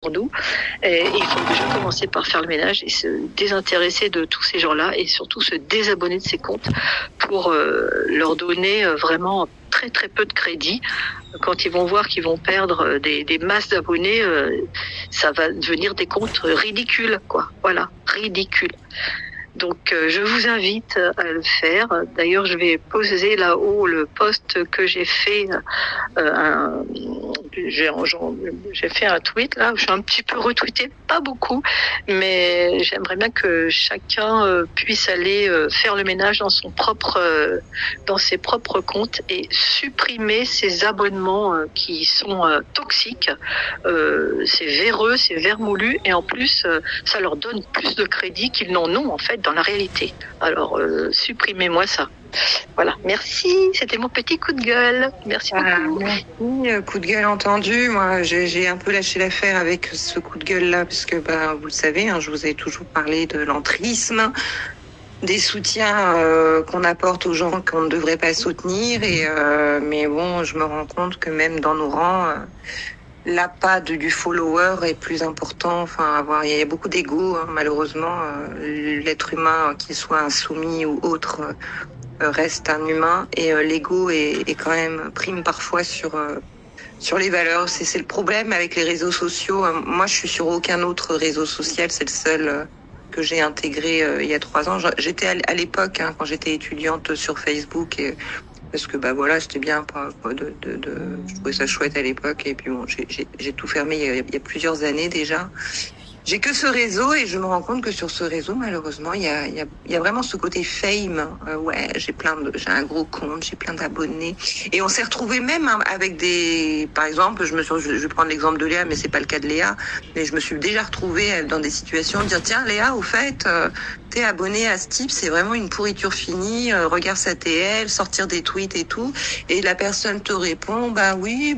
nous. Et il faut déjà commencer par faire le ménage et se désintéresser de tous ces gens-là et surtout se désabonner de ces comptes pour leur donner vraiment très très peu de crédit. Quand ils vont voir qu'ils vont perdre des masses d'abonnés, ça va devenir des comptes ridicules, quoi. Voilà, ridicules. Donc je vous invite à le faire. D'ailleurs, je vais poser là-haut le post que j'ai fait. J'ai fait un tweet là, je suis un petit peu retweeté, pas beaucoup, mais j'aimerais bien que chacun puisse aller faire le ménage dans ses propres comptes et supprimer ces abonnements qui sont toxiques. C'est véreux, c'est vermoulu et en plus ça leur donne plus de crédit qu'ils n'en ont en fait dans la réalité. Alors supprimez-moi ça. Voilà, merci, c'était mon petit coup de gueule. Merci beaucoup. Merci, coup de gueule entendu. Moi, j'ai un peu lâché l'affaire avec ce coup de gueule-là, parce que vous le savez, je vous ai toujours parlé de l'entrisme, des soutiens qu'on apporte aux gens qu'on ne devrait pas soutenir. Mais bon, je me rends compte que même dans nos rangs, l'appât du follower est plus important. Enfin, il y a beaucoup d'ego, malheureusement. L'être humain, qu'il soit insoumis ou autre, reste un humain et l'ego est quand même prime parfois sur les valeurs. C'est le problème avec les réseaux sociaux. Moi, je suis sur aucun autre réseau social. C'est le seul que j'ai intégré il y a 3 ans. J'étais à l'époque, quand j'étais étudiante, sur Facebook parce que voilà, c'était bien je trouvais ça chouette à l'époque et puis bon, j'ai tout fermé il y a plusieurs années déjà. J'ai que ce réseau et je me rends compte que sur ce réseau, malheureusement, il y a vraiment ce côté fame. Ouais, j'ai un gros compte, j'ai plein d'abonnés. Et on s'est retrouvé même avec par exemple, je vais prendre l'exemple de Léa, mais c'est pas le cas de Léa, mais je me suis déjà retrouvée dans des situations de dire, tiens, Léa, au fait, t'es abonné à ce type, c'est vraiment une pourriture finie, regarde sa TL, sortir des tweets et tout. Et la personne te répond, oui,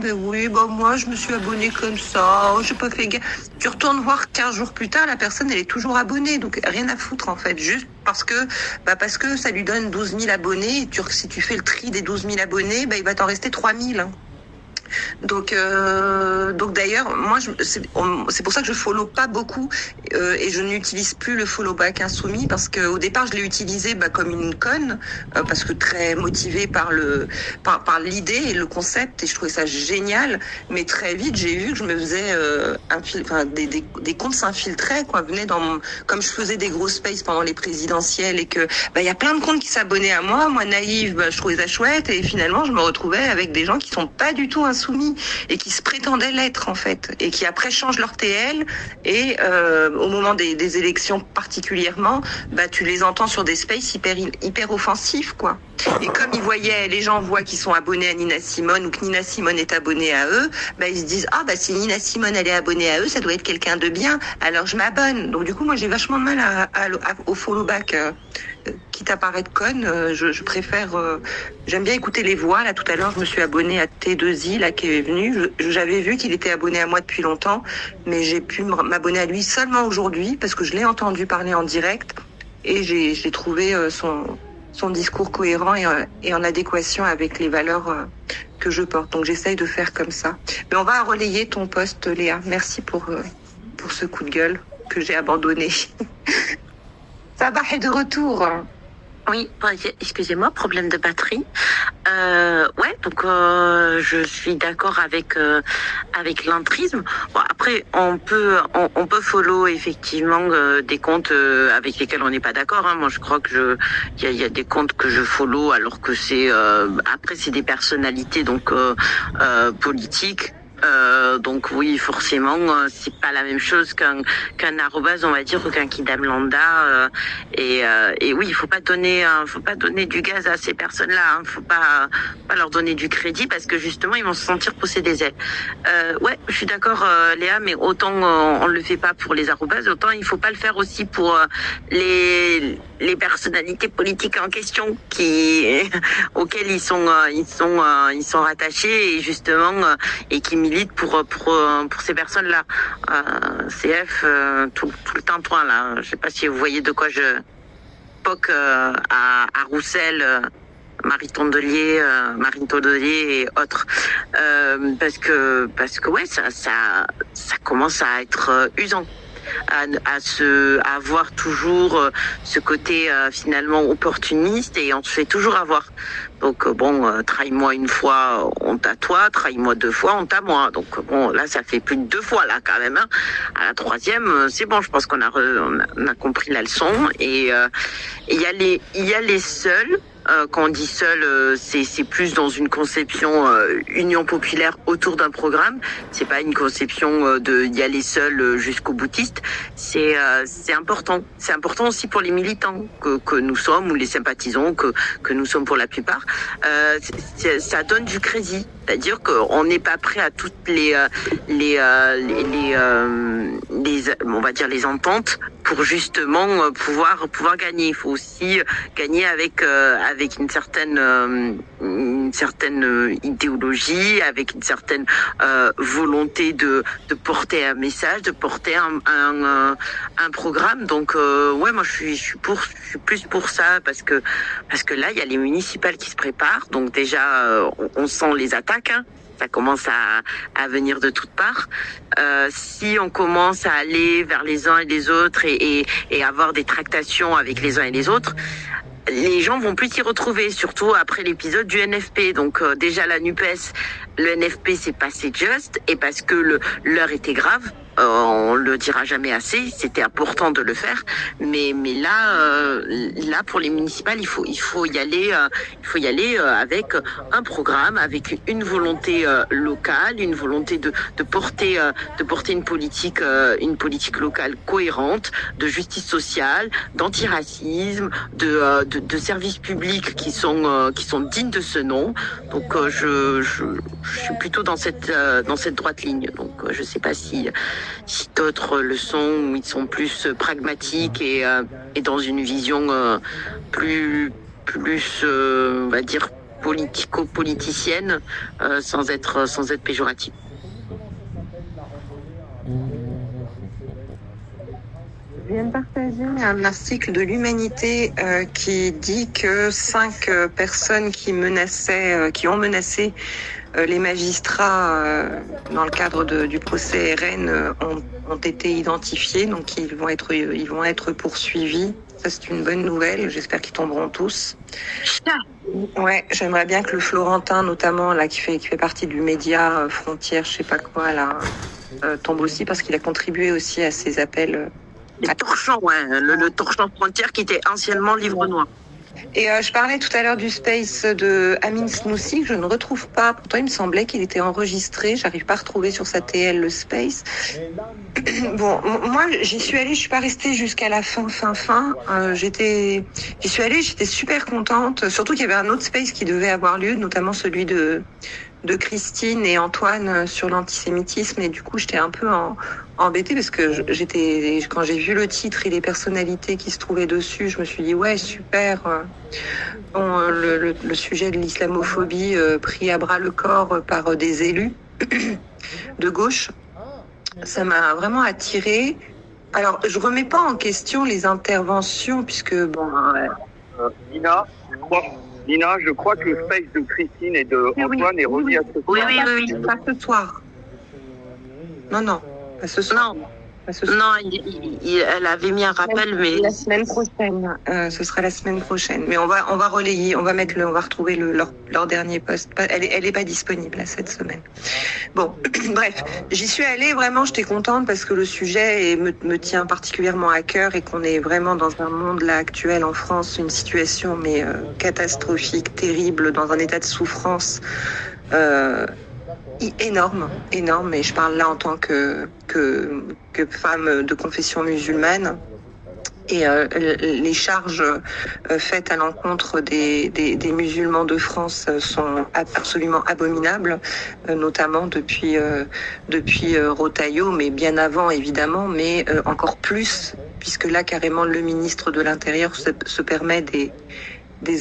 moi, je me suis abonné comme ça, j'ai pas fait gaffe. Tu retournes voir 15 jours plus tard, la personne, elle est toujours abonnée. Donc, rien à foutre, en fait. Juste parce que ça lui donne 12 000 abonnés. Et si tu fais le tri des 12 000 abonnés, il va t'en rester 3 000. Donc d'ailleurs, moi, c'est pour ça que je follow pas beaucoup et je n'utilise plus le follow back insoumis parce que au départ, je l'ai utilisé comme une conne parce que très motivée par l'idée et le concept et je trouvais ça génial. Mais très vite, j'ai vu que je me faisais des comptes s'infiltraient venaient comme je faisais des gros spaces pendant les présidentielles et que il y a plein de comptes qui s'abonnaient à moi naïve, je trouvais ça chouette et finalement, je me retrouvais avec des gens qui sont pas du tout insoumis et qui se prétendaient l'être en fait et qui après changent leur TL et au moment des élections particulièrement tu les entends sur des spaces hyper offensifs quoi. Et comme les gens voient qu'ils sont abonnés à Nina Simone ou que Nina Simone est abonnée à eux, ils se disent si Nina Simone elle est abonnée à eux, ça doit être quelqu'un de bien, alors je m'abonne. Donc du coup moi j'ai vachement de mal au follow back. Quitte à paraître conne, je préfère. J'aime bien écouter les voix. Là, tout à l'heure, je me suis abonnée à T2I, là, qui est venu. J'avais vu qu'il était abonné à moi depuis longtemps, mais j'ai pu m'abonner à lui seulement aujourd'hui parce que je l'ai entendu parler en direct et j'ai trouvé son discours cohérent et en adéquation avec les valeurs que je porte. Donc, j'essaye de faire comme ça. Mais on va relayer ton post, Léa. Merci pour ce coup de gueule que j'ai abandonné. Ça va, est de retour. Oui, excusez-moi, problème de batterie. Donc je suis d'accord avec l'entrisme. Bon, après, on peut follow effectivement des comptes avec lesquels on n'est pas d'accord. Moi, je crois que il y a des comptes que je follow alors que c'est après c'est des personnalités donc politiques. Donc oui, forcément, c'est pas la même chose qu'un arrobase, on va dire, ou qu'un kidam lambda. Et oui, il faut pas donner du gaz à ces personnes-là. Faut pas leur donner du crédit parce que justement, ils vont se sentir pousser des ailes. Je suis d'accord, Léa, mais autant on le fait pas pour les arrobases, autant il faut pas le faire aussi pour les personnalités politiques en question auxquelles ils sont rattachés et justement et qui militent pour ces personnes-là. CF tout le temps point là. Je sais pas si vous voyez de quoi je poque à Roussel Marine Tondelier et autres, parce que ouais, ça commence à être usant. À avoir toujours ce côté finalement opportuniste, et on se fait toujours avoir. Donc trahis-moi une fois, on t'a toi, trahis-moi deux fois, on t'a moi. Donc là ça fait plus de deux fois là quand même, hein. À la troisième, c'est bon, je pense qu'on a compris la leçon. Et il y a les seuls. Quand on dit seul, c'est plus dans une conception union populaire autour d'un programme. C'est pas une conception de y aller seul jusqu'au boutiste. C'est important. C'est important aussi pour les militants que nous sommes, ou les sympathisants que nous sommes pour la plupart. Ça donne du crédit. C'est-à-dire qu'on n'est pas prêt à toutes on va dire les ententes pour justement pouvoir gagner. Il faut aussi gagner avec une certaine idéologie, avec une certaine volonté de porter un message, de porter un programme. Donc ouais, moi je suis plus pour ça, parce que là il y a les municipales qui se préparent. Donc déjà on sent les attaques. Hein. Ça commence à venir de toutes parts. Si on commence à aller vers les uns et les autres et avoir des tractations avec les uns et les autres, les gens vont plus s'y retrouver, surtout après l'épisode du NFP. Donc déjà la NUPES, le NFP s'est passé juste, et parce que l'heure était grave. On le dira jamais assez, c'était important de le faire, mais là pour les municipales il faut y aller avec un programme, avec une volonté locale, une volonté de porter une politique locale cohérente, de justice sociale, d'antiracisme, de services publics qui sont dignes de ce nom. Donc je suis plutôt dans cette droite ligne. Donc je sais pas si d'autres le sont, où ils sont plus pragmatiques et dans une vision plus on va dire politico-politicienne, sans être péjorative. Je viens de partager un article de l'Humanité qui dit que 5 personnes qui ont menacé les magistrats dans le cadre du procès RN ont été identifiés, donc ils vont être poursuivis. Ça, c'est une bonne nouvelle. J'espère qu'ils tomberont tous. Ouais, j'aimerais bien que le Florentin, notamment là, qui fait partie du média Frontières, je sais pas quoi là, tombe aussi, parce qu'il a contribué aussi à ces appels. Les torchons, ouais, le torchon Frontières qui était anciennement Livre Noir. Et je parlais tout à l'heure du space de Amin Snoussi, que je ne retrouve pas. Pourtant, il me semblait qu'il était enregistré. J'arrive pas à retrouver sur sa TL le space. Bon, moi, j'y suis allée. Je suis pas restée jusqu'à la fin. J'y suis allée. J'étais super contente. Surtout qu'il y avait un autre space qui devait avoir lieu, notamment celui de Christine et Antoine sur l'antisémitisme, et du coup j'étais un peu embêtée, parce que quand j'ai vu le titre et les personnalités qui se trouvaient dessus, je me suis dit ouais, super. Le sujet de l'islamophobie pris à bras le corps par des élus de gauche, ça m'a vraiment attirée. Alors je remets pas en question les interventions, puisque bon. Nina, je crois que le space de Christine et de Antoine est relié à ce soir. Oui. Pas ce soir. Non, pas ce soir. Non, elle avait mis un rappel, mais la semaine prochaine. Ce sera la semaine prochaine. Mais on va relayer, on va retrouver leur dernier post. Elle est pas disponible là, cette semaine. Bon, bref, j'y suis allée, vraiment, j'étais contente, parce que le sujet me tient particulièrement à cœur, et qu'on est vraiment dans un monde là actuel en France, une situation mais catastrophique, terrible, dans un état de souffrance. Énorme, et je parle là en tant que femme de confession musulmane. Et les charges faites à l'encontre des musulmans de France sont absolument abominables, notamment depuis Rotaillot, mais bien avant évidemment, mais encore plus, puisque là carrément le ministre de l'Intérieur se permet des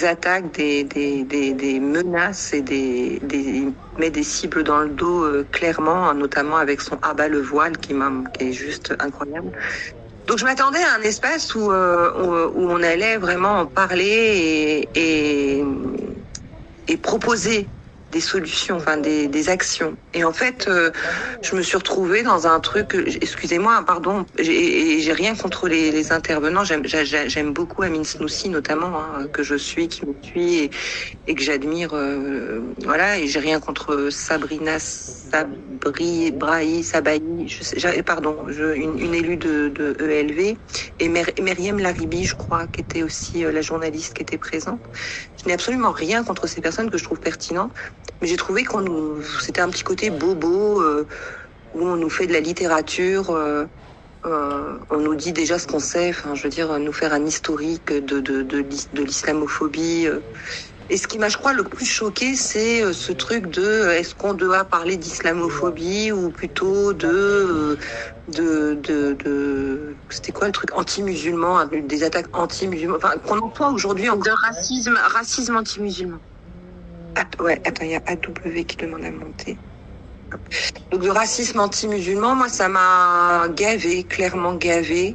attaques, des menaces, et met des cibles dans le dos clairement, notamment avec son abat le voile qui est juste incroyable. Donc je m'attendais à un espace où on allait vraiment en parler et proposer des solutions, enfin des actions. Et en fait, je me suis retrouvée dans un truc, excusez-moi, pardon, j'ai rien contre les intervenants, j'aime beaucoup Amine Snoussi notamment, hein, que je suis, qui me suit et que j'admire, voilà, et j'ai rien contre Sabrina Sabahi, une élue de ELV, et Myriam Laribi, je crois, qui était aussi la journaliste qui était présente. Je n'ai absolument rien contre ces personnes que je trouve pertinentes, mais j'ai trouvé c'était un petit côté bobo, où on nous fait de la littérature, on nous dit déjà ce qu'on sait, enfin, je veux dire, nous faire un historique de l'islamophobie. Et ce qui m'a, je crois, le plus choqué, c'est ce truc de est-ce qu'on doit parler d'islamophobie ou plutôt c'était quoi le truc anti-musulman, hein, des attaques anti-musulmans, enfin qu'on emploie aujourd'hui en De racisme anti-musulman. Ouais, attends, il y a AW qui demande à monter. Donc le racisme anti-musulman, moi ça m'a gavé, clairement gavé,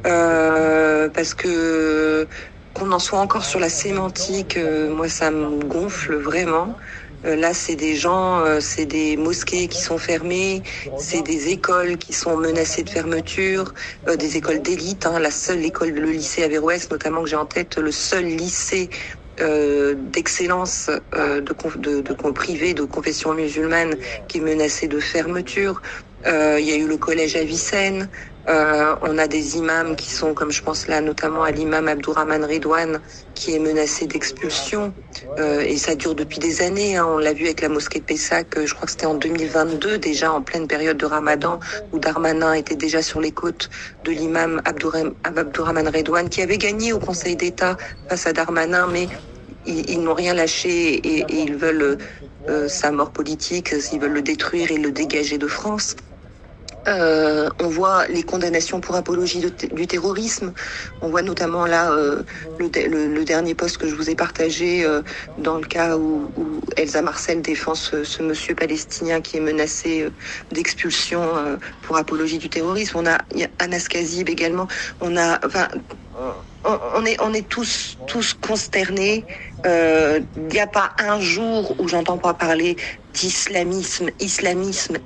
parce que qu'on en soit encore sur la sémantique, moi ça me gonfle vraiment. Là, c'est des gens, c'est des mosquées qui sont fermées, c'est des écoles qui sont menacées de fermeture, des écoles d'élite, hein, la seule école, le lycée Averroès notamment que j'ai en tête, le seul lycée d'excellence privé de confession musulmane qui est menacé de fermeture. Il y a eu le collège Avicenne. On a des imams qui sont, comme je pense là notamment à l'imam Abdourahmane Redouane, qui est menacé d'expulsion. Et ça dure depuis des années. Hein. On l'a vu avec la mosquée de Pessac, je crois que c'était en 2022, déjà en pleine période de Ramadan, où Darmanin était déjà sur les côtes de l'imam Abdourahmane Redouane, qui avait gagné au Conseil d'État face à Darmanin, mais ils n'ont rien lâché et ils veulent sa mort politique, ils veulent le détruire et le dégager de France. On voit les condamnations pour apologie du terrorisme. On voit notamment là le dernier post que je vous ai partagé dans le cas où Elsa Marcel défend ce monsieur palestinien qui est menacé d'expulsion pour apologie du terrorisme. Il y a Anas Kazib également. On est tous consternés. Il n'y a pas un jour où j'entends pas parler d'islamisme, islamisme,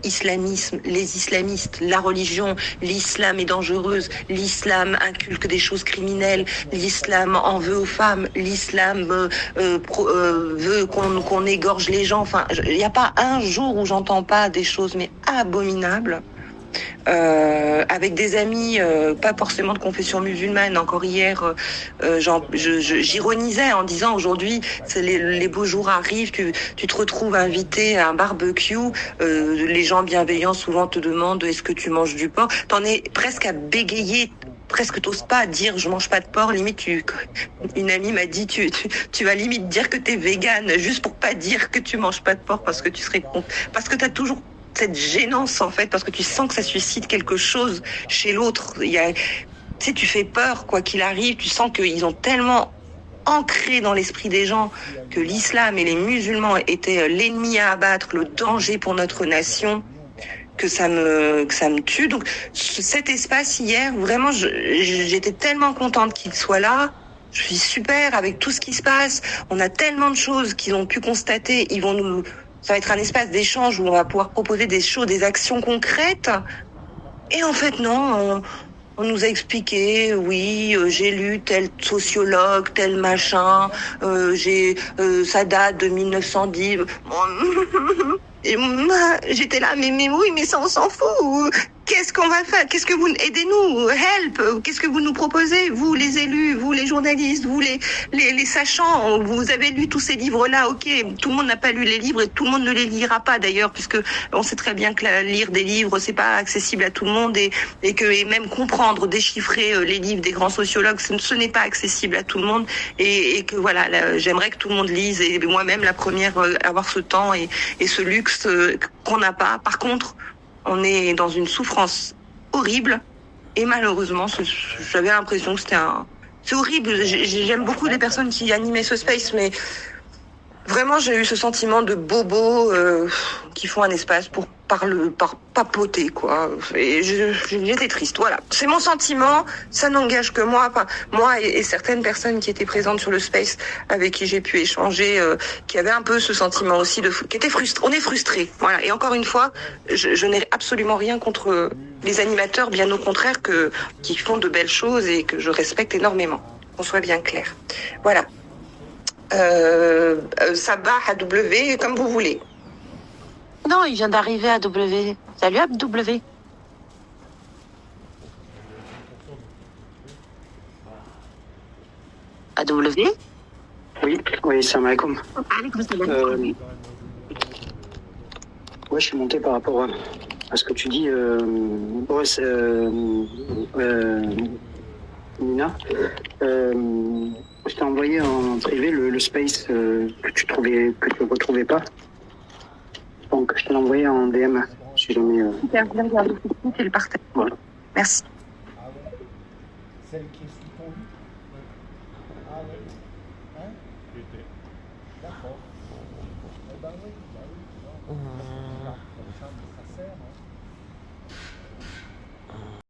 les islamistes, la religion, l'islam est dangereuse, l'islam inculque des choses criminelles, l'islam en veut aux femmes, l'islam veut qu'on égorge les gens. Enfin, il n'y a pas un jour où j'entends pas des choses mais abominables. Avec des amis, pas forcément de confession musulmane. Encore hier, j'ironisais en disant aujourd'hui, les beaux jours arrivent, tu te retrouves invité à un barbecue, les gens bienveillants souvent te demandent est-ce que tu manges du porc. T'en es presque à bégayer. Presque t'oses pas dire je mange pas de porc, limite une amie m'a dit tu vas limite dire que t'es végane juste pour pas dire que tu manges pas de porc parce que tu serais parce que t'as toujours cette gênance en fait, parce que tu sens que ça suscite quelque chose chez l'autre. Tu sais, tu fais peur quoi qu'il arrive, tu sens qu'ils ont tellement ancré dans l'esprit des gens que l'islam et les musulmans étaient l'ennemi à abattre, le danger pour notre nation, que ça me tue. Donc cet espace hier, vraiment j'étais tellement contente qu'il soit là. Je suis super avec tout ce qui se passe. On a tellement de choses qu'ils ont pu constater. Ça va être un espace d'échange où on va pouvoir proposer des choses, des actions concrètes. Et en fait, non, on nous a expliqué, oui, j'ai lu tel sociologue, tel machin, ça date de 1910. Et j'étais là, mais oui, mais ça, on s'en fout. Qu'est-ce qu'on va faire? Aidez-nous, help. Qu'est-ce que vous nous proposez? Vous, les élus, vous, les journalistes, vous, les sachants. Vous avez lu tous ces livres-là, ok. Tout le monde n'a pas lu les livres et tout le monde ne les lira pas d'ailleurs, puisque on sait très bien que lire des livres, c'est pas accessible à tout le monde et même comprendre, déchiffrer les livres des grands sociologues, ce n'est pas accessible à tout le monde et que voilà, j'aimerais que tout le monde lise et moi-même la première, avoir ce temps et ce luxe qu'on n'a pas. Par contre, on est dans une souffrance horrible et malheureusement, j'avais l'impression que c'est horrible. J'aime beaucoup les personnes qui animaient ce space, mais Vraiment, j'ai eu ce sentiment de bobos qui font un espace pour par papoter, quoi. Et j'étais triste, voilà. C'est mon sentiment, ça n'engage que moi. Enfin, moi et certaines personnes qui étaient présentes sur le space avec qui j'ai pu échanger, qui avaient un peu ce sentiment aussi qui étaient frustrés. On est frustrés, voilà. Et encore une fois, je n'ai absolument rien contre les animateurs, bien au contraire, qui font de belles choses et que je respecte énormément. Qu'on soit bien clair. Voilà. Sabah à W, comme vous voulez. Non, il vient d'arriver à W. Salut à W. À W. Oui, salam alaikum. Ouais, je suis monté par rapport à ce que tu dis, Nina. Je t'ai envoyé en privé le space que tu retrouvais pas. Donc je te l'ai envoyé en DM. Si jamais. Super, bien regardé. C'est le partage. Voilà. Merci. Celle qui est sous ton lit. Ah oui. Hein? D'accord. Eh ben oui, bah oui. La chambre, ça sert, hein.